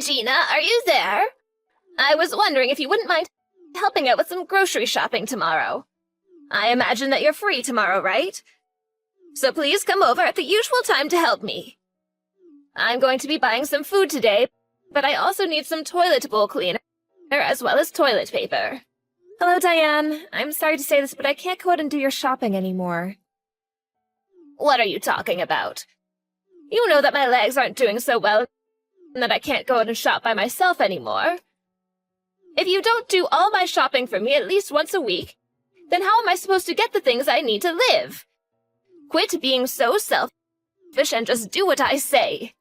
Regina, are you there? I was wondering if you wouldn't mind helping out with some grocery shopping tomorrow. I imagine that you're free tomorrow, right? So please come over at the usual time to help me. I'm going to be buying some food today, but I also need some toilet bowl cleaner as well as toilet paper. Hello, Diane. I'm sorry to say this, but I can't go out and do your shopping anymore. What are you talking about? You know that my legs aren't doing so well and that I can't go out and shop by myself anymore. If you don't do all my shopping for me at least once a week, then how am I supposed to get the things I need to live? Quit being so selfish and just do what I say.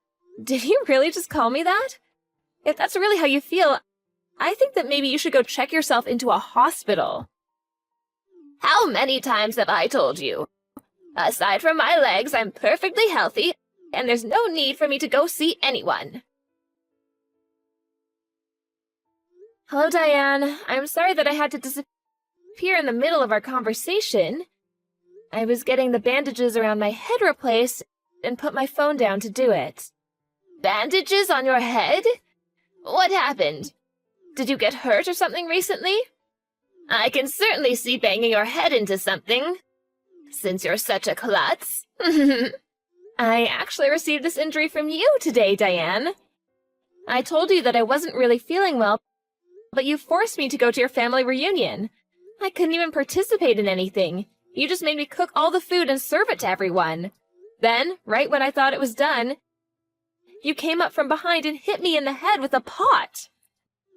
Did you really just call me that? If that's really how you feel, I think that maybe you should go check yourself into a hospital. How many times have I told you? Aside from my legs, I'm perfectly healthy, and there's no need for me to go see anyone. Hello, Diane. I'm sorry that I had to disappear in the middle of our conversation. I was getting the bandages around my head replaced and put my phone down to do it. Bandages on your head? What happened? Did you get hurt or something recently? I can certainly see banging your head into something, since you're such a klutz. I actually received this injury from you today, Diane. I told you that I wasn't really feeling well, but you forced me to go to your family reunion. I couldn't even participate in anything. You just made me cook all the food and serve it to everyone. Then, right when I thought it was done, you came up from behind and hit me in the head with a pot.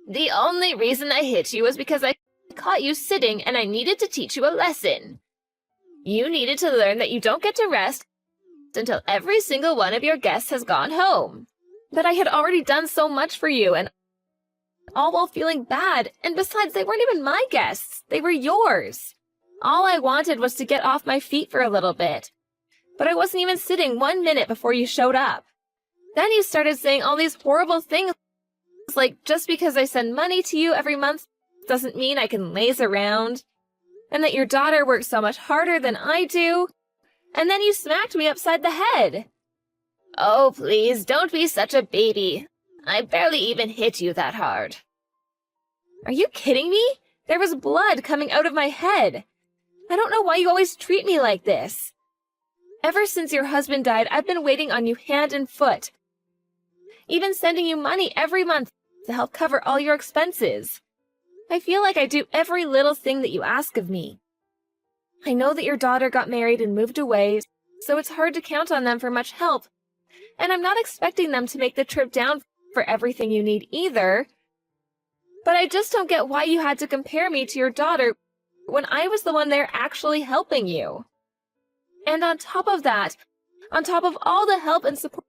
The only reason I hit you was because I caught you sitting and I needed to teach you a lesson. You needed to learn that you don't get to rest until every single one of your guests has gone home. But I had already done so much for you, and all while feeling bad. And besides, they weren't even my guests. They were yours. All I wanted was to get off my feet for a little bit. But I wasn't even sitting 1 minute before you showed up. Then you started saying all these horrible things, like just because I send money to you every month doesn't mean I can laze around, and that your daughter works so much harder than I do, and then you smacked me upside the head. Oh, please, don't be such a baby. I barely even hit you that hard. Are you kidding me? There was blood coming out of my head. I don't know why you always treat me like this. Ever since your husband died, I've been waiting on you hand and foot, even sending you money every month to help cover all your expenses. I feel like I do every little thing that you ask of me. I know that your daughter got married and moved away, so it's hard to count on them for much help. And I'm not expecting them to make the trip down for everything you need either. But I just don't get why you had to compare me to your daughter when I was the one there actually helping you. And on top of that, on top of all the help and support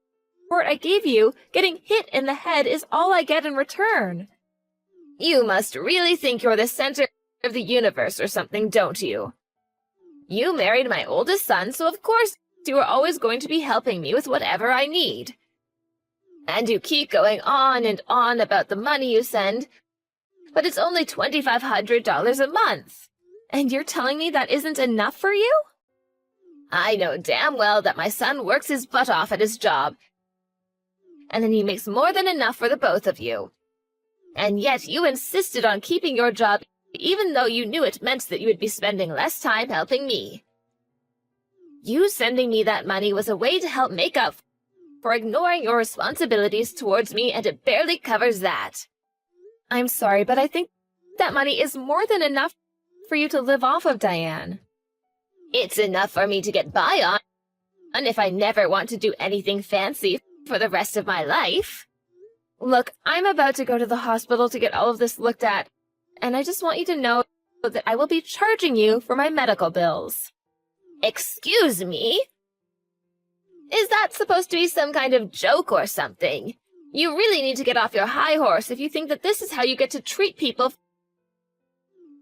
I gave you, getting hit in the head is all I get in return. You must really think you're the center of the universe or something, don't you? You married my oldest son, so of course you are always going to be helping me with whatever I need. And you keep going on and on about the money you send, but it's only $2,500 a month. And you're telling me that isn't enough for you? I know damn well that my son works his butt off at his job, and then he makes more than enough for the both of you. And yet you insisted on keeping your job, even though you knew it meant that you would be spending less time helping me. You sending me that money was a way to help make up for ignoring your responsibilities towards me, and it barely covers that. I'm sorry, but I think that money is more than enough for you to live off of, Diane. It's enough for me to get by on, and if I never want to do anything fancy for the rest of my life. Look, I'm about to go to the hospital to get all of this looked at, and I just want you to know that I will be charging you for my medical bills. Excuse me? Is that supposed to be some kind of joke or something? You really need to get off your high horse if you think that this is how you get to treat people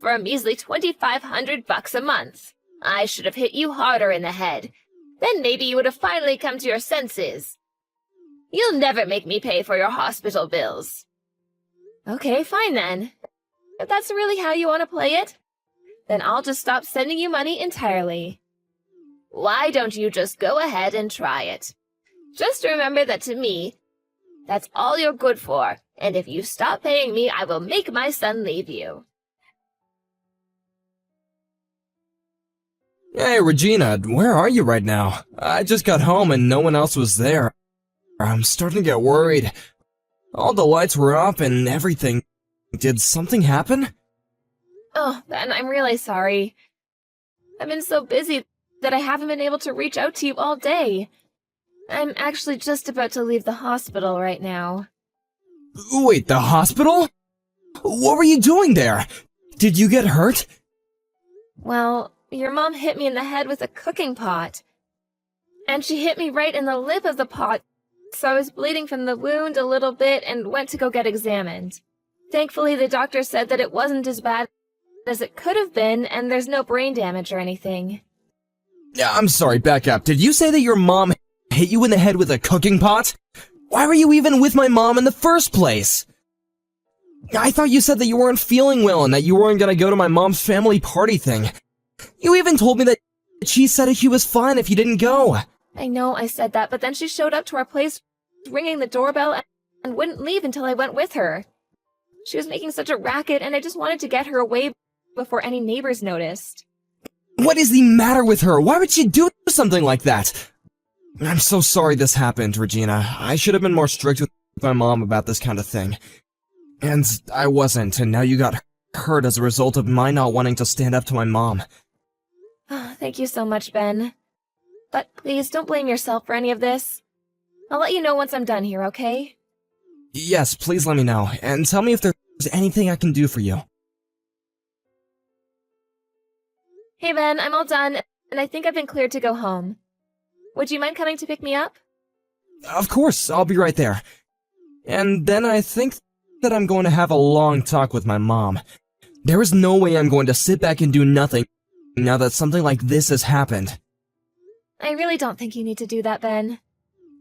for a measly $2,500 a month. I should have hit you harder in the head. Then maybe you would have finally come to your senses. You'll never make me pay for your hospital bills. Okay, fine then. If that's really how you want to play it, then I'll just stop sending you money entirely. Why don't you just go ahead and try it? Just remember that to me, That's all you're good for, and if you stop paying me, I will make my son leave you. Hey, Regina, where are you right now? I just got home and no one else was there. I'm starting to get worried. All the lights were up and everything. Did something happen? Oh, Ben, I'm really sorry. I've been so busy that I haven't been able to reach out to you all day. I'm actually just about to leave the hospital right now. Wait, the hospital? What were you doing there? Did you get hurt? Well, your mom hit me in the head with a cooking pot. And she hit me right in the lip of the pot, so I was bleeding from the wound a little bit and went to go get examined. Thankfully, the doctor said that it wasn't as bad as it could have been, and there's no brain damage or anything. I'm sorry, back up. Did you say that your mom hit you in the head with a cooking pot? Why were you even with my mom in the first place? I thought you said that you weren't feeling well and that you weren't gonna go to my mom's family party thing. You even told me that she said that she was fine if you didn't go. I know I said that, but then she showed up to our place ringing the doorbell and wouldn't leave until I went with her. She was making such a racket, and I just wanted to get her away before any neighbors noticed. What is the matter with her? Why would she do something like that? I'm so sorry this happened, Regina. I should have been more strict with my mom about this kind of thing. And I wasn't, and now you got hurt as a result of my not wanting to stand up to my mom. Thank you so much, Ben. But please, don't blame yourself for any of this. I'll let you know once I'm done here, okay? Yes, please let me know, and tell me if there's anything I can do for you. Hey, Ben, I'm all done, and I think I've been cleared to go home. Would you mind coming to pick me up? Of course, I'll be right there. And then I think that I'm going to have a long talk with my mom. There is no way I'm going to sit back and do nothing now that something like this has happened. I really don't think you need to do that, Ben.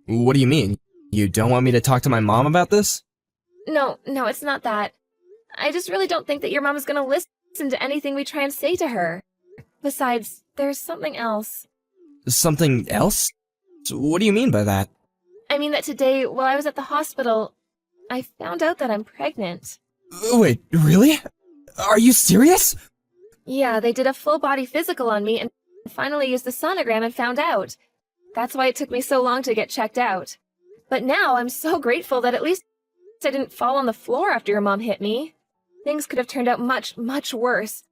What do you mean? You don't want me to talk to my mom about this? No, it's not that. I just really don't think that your mom is going to listen to anything we try and say to her. Besides, there's something else. Something else? What do you mean by that? I mean that today, while I was at the hospital, I found out that I'm pregnant. Wait, really? Are you serious? Yeah, they did a full-body physical on me and finally used the sonogram and found out. That's why it took me so long to get checked out. But now I'm so grateful that at least I didn't fall on the floor after your mom hit me. Things could have turned out much, much worse.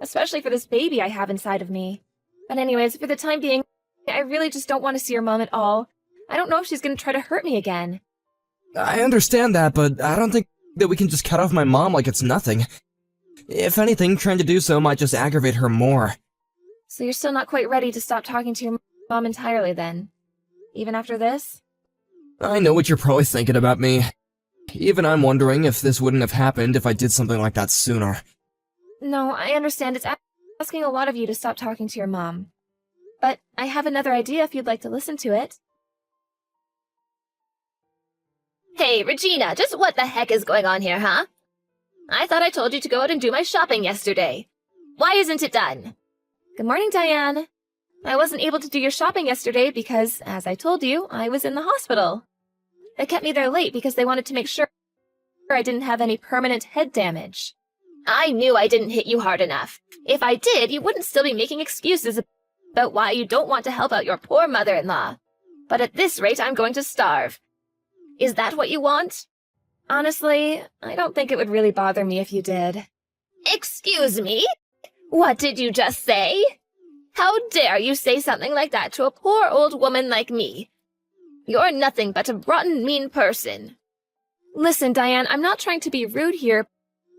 Especially for this baby I have inside of me. But anyways, for the time being, I really just don't want to see your mom at all. I don't know if she's going to try to hurt me again. I understand that, but I don't think that we can just cut off my mom like it's nothing. If anything, trying to do so might just aggravate her more. So you're still not quite ready to stop talking to your mom entirely then? Even after this? I know what you're probably thinking about me. Even I'm wondering if this wouldn't have happened if I did something like that sooner. No, I understand. It's asking a lot of you to stop talking to your mom. But I have another idea if you'd like to listen to it. Hey, Regina, just what the heck is going on here, huh? I thought I told you to go out and do my shopping yesterday. Why isn't it done? Good morning, Diane. I wasn't able to do your shopping yesterday because, as I told you, I was in the hospital. They kept me there late because they wanted to make sure I didn't have any permanent head damage. I knew I didn't hit you hard enough. If I did, you wouldn't still be making excuses about why you don't want to help out your poor mother-in-law. But at this rate, I'm going to starve. Is that what you want? Honestly, I don't think it would really bother me if you did. Excuse me? What did you just say? How dare you say something like that to a poor old woman like me? You're nothing but a rotten, mean person. Listen, Diane, I'm not trying to be rude here,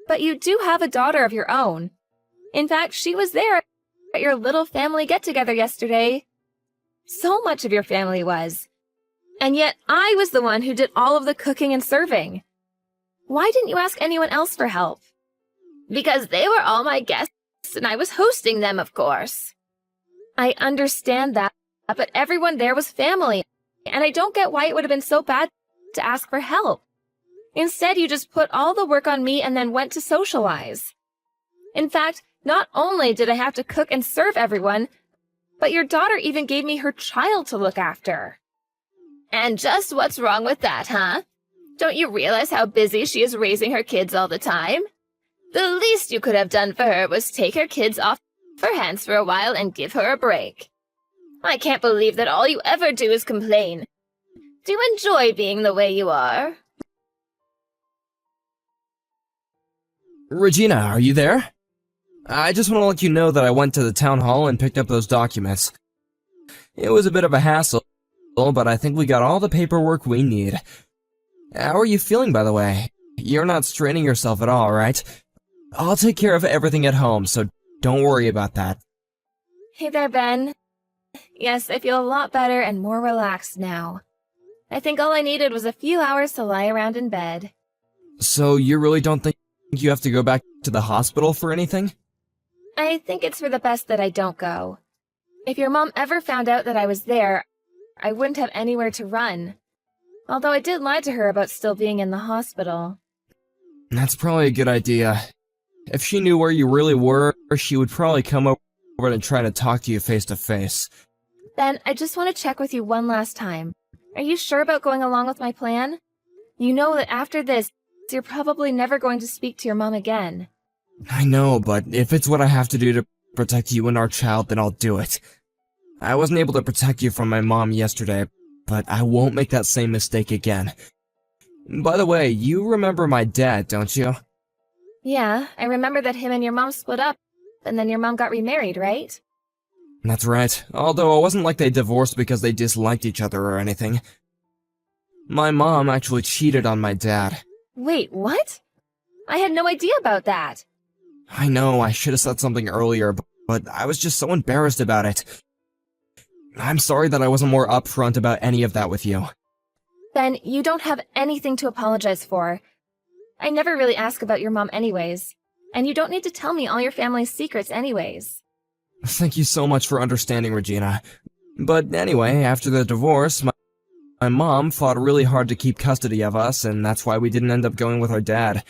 but you do have a daughter of your own. In fact, she was there at your little family get-together yesterday. So much of your family was. And yet I was the one who did all of the cooking and serving. Why didn't you ask anyone else for help? Because they were all my guests, and I was hosting them, of course. I understand that, but everyone there was family, and I don't get why it would have been so bad to ask for help. Instead, you just put all the work on me and then went to socialize. In fact, not only did I have to cook and serve everyone, but your daughter even gave me her child to look after. And just what's wrong with that, huh? Don't you realize how busy she is raising her kids all the time? The least you could have done for her was take her kids off her hands for a while and give her a break. I can't believe that all you ever do is complain. Do you enjoy being the way you are? Regina, are you there? I just want to let you know that I went to the town hall and picked up those documents. It was a bit of a hassle, but I think we got all the paperwork we need. How are you feeling, by the way? You're not straining yourself at all, right? I'll take care of everything at home, so don't worry about that. Hey there, Ben. Yes, I feel a lot better and more relaxed now. I think all I needed was a few hours to lie around in bed. So you really don't think you have to go back to the hospital for anything? I think it's for the best that I don't go. If your mom ever found out that I was there, I wouldn't have anywhere to run. Although I did lie to her about still being in the hospital. That's probably a good idea. If she knew where you really were, she would probably come over and try to talk to you face to face. Ben, I just want to check with you one last time. Are you sure about going along with my plan? You know that after this, you're probably never going to speak to your mom again. I know, but if it's what I have to do to protect you and our child, then I'll do it. I wasn't able to protect you from my mom yesterday, but I won't make that same mistake again. By the way, you remember my dad, don't you? Yeah, I remember that him and your mom split up, and then your mom got remarried, right? That's right, although it wasn't like they divorced because they disliked each other or anything. My mom actually cheated on my dad. Wait, what? I had no idea about that. I know, I should have said something earlier, but I was just so embarrassed about it. I'm sorry that I wasn't more upfront about any of that with you. Ben, you don't have anything to apologize for. I never really ask about your mom anyways. And you don't need to tell me all your family's secrets anyways. Thank you so much for understanding, Regina. But anyway, after the divorce, my mom fought really hard to keep custody of us, and that's why we didn't end up going with our dad.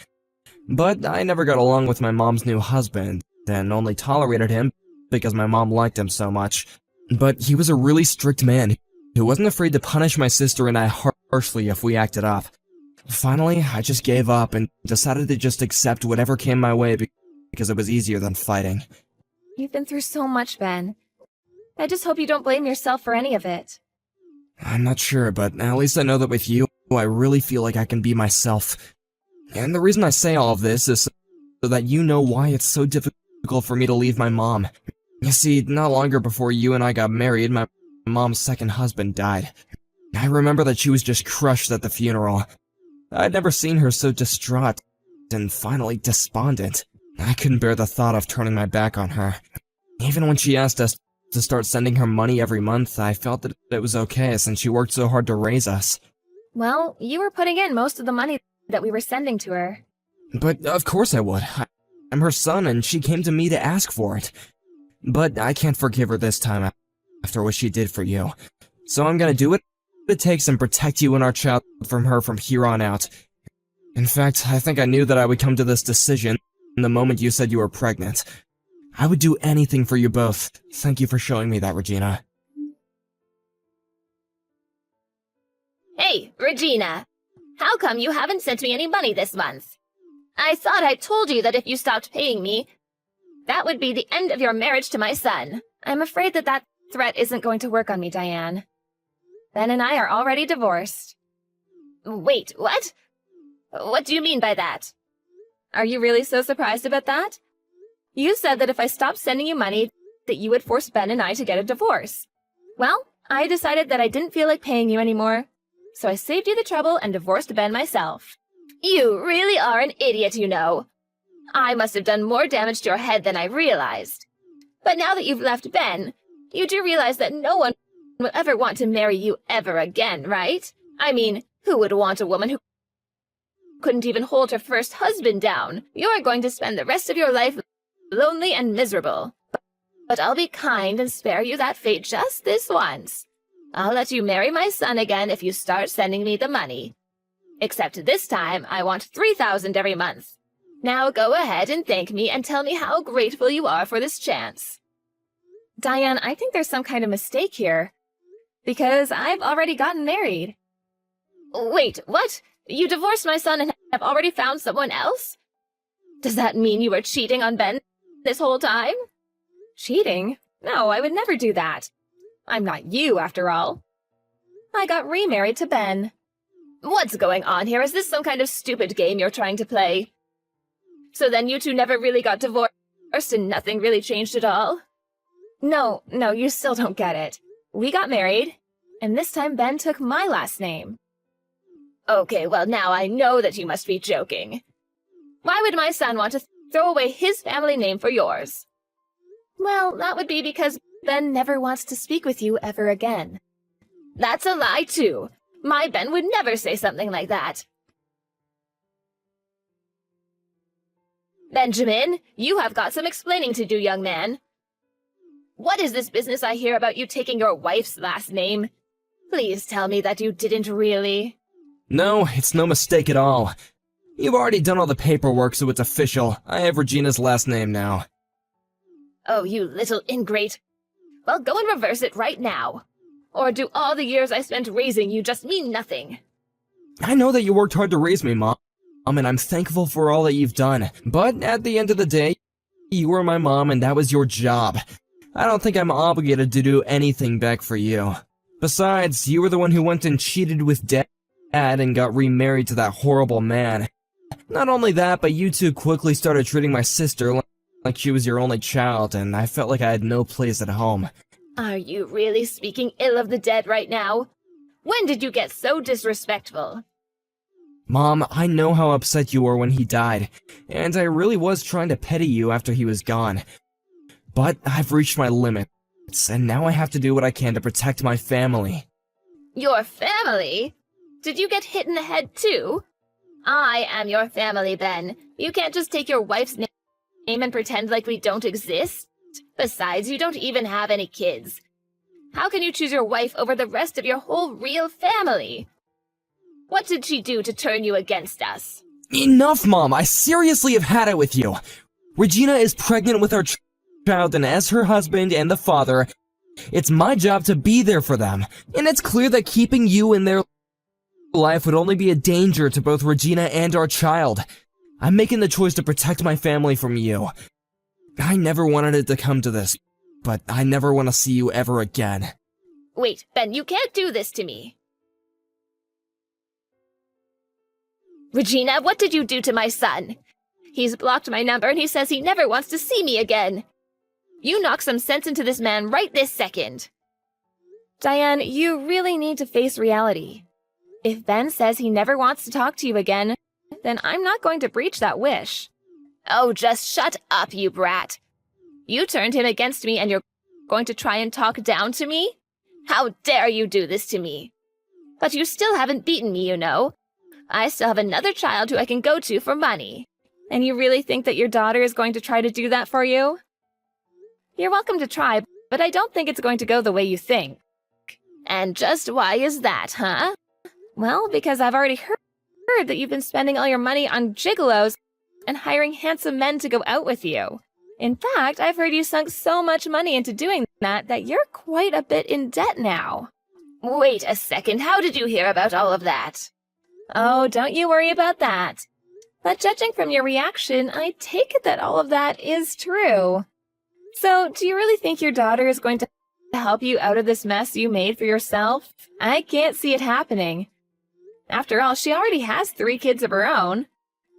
But I never got along with my mom's new husband, and only tolerated him because my mom liked him so much. But he was a really strict man who wasn't afraid to punish my sister and I harshly if we acted up. Finally, I just gave up and decided to just accept whatever came my way because it was easier than fighting. You've been through so much, Ben. I just hope you don't blame yourself for any of it. I'm not sure, but at least I know that with you, I really feel like I can be myself. And the reason I say all of this is so that you know why it's so difficult for me to leave my mom. You see, not longer before you and I got married, my mom's second husband died. I remember that she was just crushed at the funeral. I'd never seen her so distraught and finally despondent. I couldn't bear the thought of turning my back on her. Even when she asked us to start sending her money every month, I felt that it was okay since she worked so hard to raise us. Well, you were putting in most of the money that we were sending to her. But of course I would. I'm her son and she came to me to ask for it. But I can't forgive her this time after what she did for you. So I'm gonna do what it takes and protect you and our child from her from here on out. In fact, I think I knew that I would come to this decision the moment you said you were pregnant. I would do anything for you both. Thank you for showing me that, Regina. Hey, Regina. How come you haven't sent me any money this month? I thought I told you that if you stopped paying me, that would be the end of your marriage to my son. I'm afraid that threat isn't going to work on me, Diane. Ben and I are already divorced. Wait, what? What do you mean by that? Are you really so surprised about that? You said that if I stopped sending you money, that you would force Ben and I to get a divorce. Well, I decided that I didn't feel like paying you anymore, so I saved you the trouble and divorced Ben myself. You really are an idiot, you know. I must have done more damage to your head than I realized. But now that you've left Ben, you do realize that no one will ever want to marry you ever again, right? I mean, who would want a woman who couldn't even hold her first husband down? You're going to spend the rest of your life lonely and miserable. But I'll be kind and spare you that fate just this once. I'll let you marry my son again if you start sending me the money. Except this time, I want 3,000 every month. Now go ahead and thank me and tell me how grateful you are for this chance. Diane, I think there's some kind of mistake here. Because I've already gotten married. Wait, what? You divorced my son and have already found someone else? Does that mean you were cheating on Ben this whole time? Cheating? No, I would never do that. I'm not you, after all. I got remarried to Ben. What's going on here? Is this some kind of stupid game you're trying to play? So then you two never really got divorced and nothing really changed at all? No, you still don't get it. We got married, and this time Ben took my last name. Okay, well now I know that you must be joking. Why would my son want to throw away his family name for yours? Well, that would be because Ben never wants to speak with you ever again. That's a lie, too. My Ben would never say something like that. Benjamin, you have got some explaining to do, young man. What is this business I hear about you taking your wife's last name? Please tell me that you didn't really. No, it's no mistake at all. You've already done all the paperwork, so it's official. I have Regina's last name now. Oh, you little ingrate. Well, go and reverse it right now. Or do all the years I spent raising you just mean nothing? I know that you worked hard to raise me, Mom, and I'm thankful for all that you've done. But at the end of the day, you were my mom and that was your job. I don't think I'm obligated to do anything back for you. Besides, you were the one who went and cheated with Dad and got remarried to that horrible man. Not only that, but you two quickly started treating my sister like she was your only child, and I felt like I had no place at home. Are you really speaking ill of the dead right now? When did you get so disrespectful? Mom, I know how upset you were when he died, and I really was trying to pity you after he was gone. But I've reached my limits, and now I have to do what I can to protect my family. Your family? Did you get hit in the head too? I am your family, Ben. You can't just take your wife's name and pretend like we don't exist. Besides, you don't even have any kids. How can you choose your wife over the rest of your whole real family? What did she do to turn you against us? Enough, Mom! I seriously have had it with you! Regina is pregnant with our child, and as her husband and the father, it's my job to be there for them. And it's clear that keeping you in their life would only be a danger to both Regina and our child. I'm making the choice to protect my family from you. I never wanted it to come to this, but I never want to see you ever again. Wait, Ben, you can't do this to me. Regina, what did you do to my son? He's blocked my number and he says he never wants to see me again. You knock some sense into this man right this second. Diane, you really need to face reality. If Ben says he never wants to talk to you again, then I'm not going to breach that wish. Oh, just shut up, you brat. You turned him against me and you're going to try and talk down to me? How dare you do this to me? But you still haven't beaten me, you know. I still have another child who I can go to for money. And you really think that your daughter is going to try to do that for you? You're welcome to try, but I don't think it's going to go the way you think. And just why is that, huh? Well, because I've already heard that you've been spending all your money on gigolos and hiring handsome men to go out with you. In fact, I've heard you sunk so much money into doing that you're quite a bit in debt now. Wait a second, how did you hear about all of that? Oh, don't you worry about that. But judging from your reaction, I take it that all of that is true. So, do you really think your daughter is going to help you out of this mess you made for yourself? I can't see it happening. After all, she already has 3 kids of her own.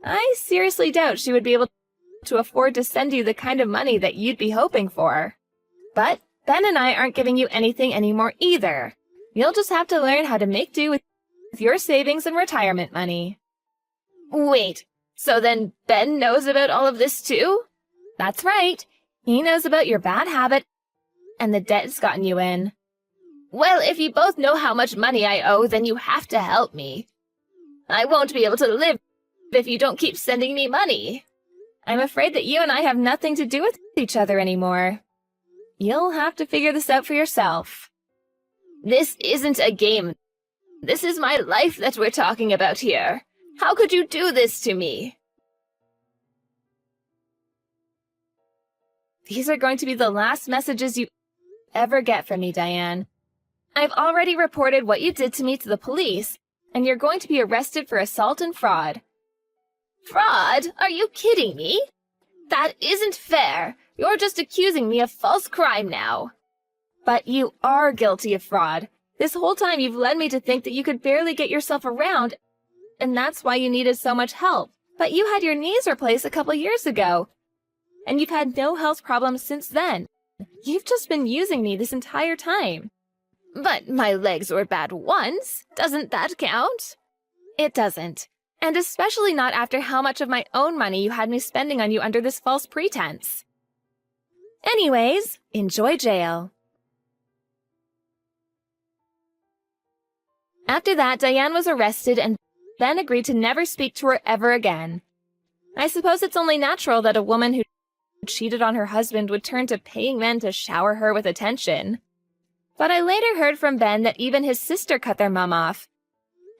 I seriously doubt she would be able to afford to send you the kind of money that you'd be hoping for. But Ben and I aren't giving you anything anymore either. You'll just have to learn how to make do with your savings and retirement money. Wait, so then Ben knows about all of this too? That's right. He knows about your bad habit and the debt it's gotten you in. Well, if you both know how much money I owe, then you have to help me. I won't be able to live if you don't keep sending me money. I'm afraid that you and I have nothing to do with each other anymore. You'll have to figure this out for yourself. This isn't a game. This is my life that we're talking about here. How could you do this to me? These are going to be the last messages you ever get from me, Diane. I've already reported what you did to me to the police, and you're going to be arrested for assault and fraud. Fraud? Are you kidding me? That isn't fair. You're just accusing me of false crime now. But you are guilty of fraud. This whole time you've led me to think that you could barely get yourself around, and that's why you needed so much help. But you had your knees replaced a couple years ago, and you've had no health problems since then. You've just been using me this entire time. But my legs were bad once. Doesn't that count? It doesn't. And especially not after how much of my own money you had me spending on you under this false pretense. Anyways, enjoy jail. After that, Diane was arrested and Ben agreed to never speak to her ever again. I suppose it's only natural that a woman who cheated on her husband would turn to paying men to shower her with attention. But I later heard from Ben that even his sister cut their mom off,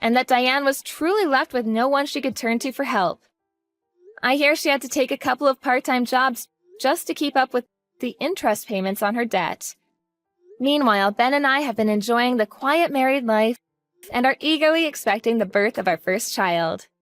and that Diane was truly left with no one she could turn to for help. I hear she had to take a couple of part-time jobs just to keep up with the interest payments on her debt. Meanwhile, Ben and I have been enjoying the quiet married life and are eagerly expecting the birth of our first child.